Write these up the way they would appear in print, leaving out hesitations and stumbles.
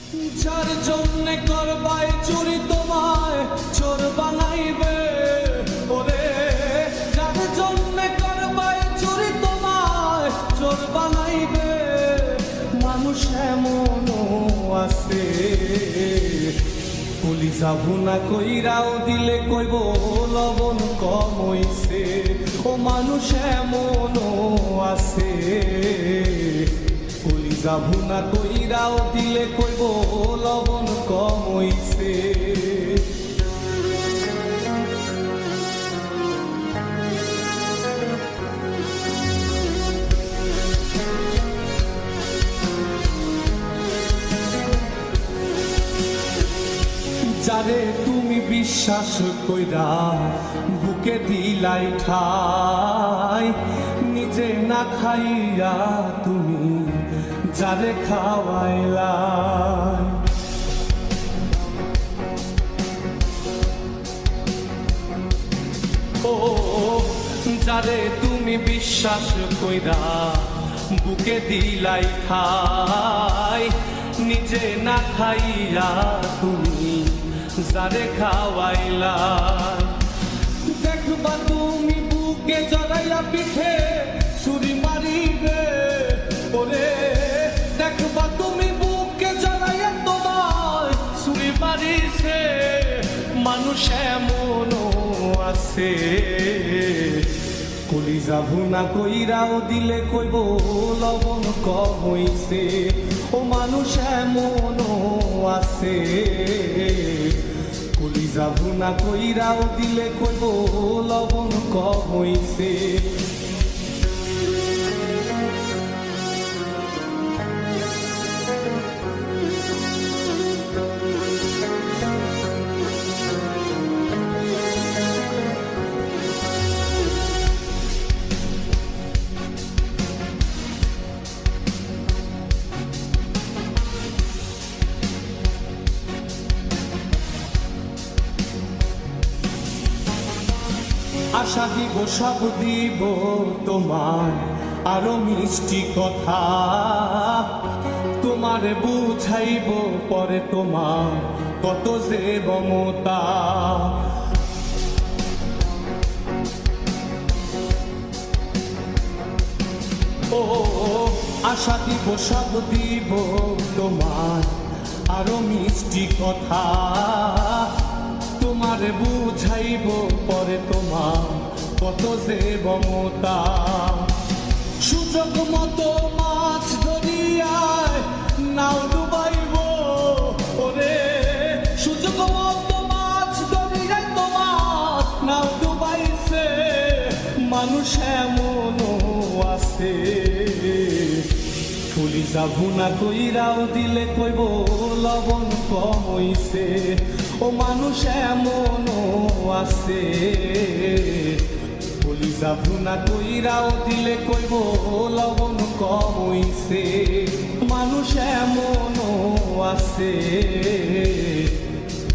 যার জন্যে করবাই চুরি তোমায় চোর বানাইবে, ওরে যার জন্যে করবাই চুরি তোমায় চোর বানাইবে। মানুষ এমনও আছে কলিজা ভুনা কইরাও দিলে কইব লবণ কম হইছে। ও মানুষ এমনও আছে কলিজা ভুনা কইরাও দিলে কইব লবণ কম হইছে। যারে তুমি বিশ্বাস কইরা বুকে দিলাই ঠাই, নিজে না খাইয়া তুমি যারে খাওয়াইলা। ও যারে তুমি বিশ্বাস কইরা বুকে দিলাই ঠাই, নিজে না খাইয়া তুমি যারে খাওয়াইলা। দেখবা তুমি বুকে জড়াইয়া পিঠে ছুরি মারিবে, ওরে দেখবা তুমি বুকে জড়াইয়া তোমায় ছুরি মারিছে। মানুষ এমনও আছে কলিজা ভুনা কইরাও দিলে কইব লবণ কম হইছে। ও মানুষ এমনও আছে কলিজা ভুনা কইরাও দিলে কইব লবণ কম হইছে। আশা দিব সব দিব তোমার আরো মিষ্টি কথা, তোমারে বুঝাইব পরে তোমার কত যে মমতা। ও আশা দিব সব দিব তোমার আরো মিষ্টি কথা, তোমারে বুঝাইব পরে তোমার কত যে মমতা। সুযোগ মতো মাছ ধরিয়ায় নাও ডুবাইব, ওরে সুযোগ মতো মাছ ধরিয়ায় তোমার নাও ডুবাইছে। মানুষ এমনও আছে কলিজা ভুনা কইরাও দিলে কইব লবণ কম হইছে। ও মানুষ এমনও আছে কলিজা ভুনা কইরাও দিলে কইব লবণ কম হইছে। মানুষ এমনও আছে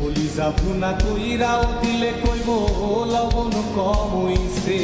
কলিজা ভুনা কইরাও দিলে কইব লবণ কম হইছে।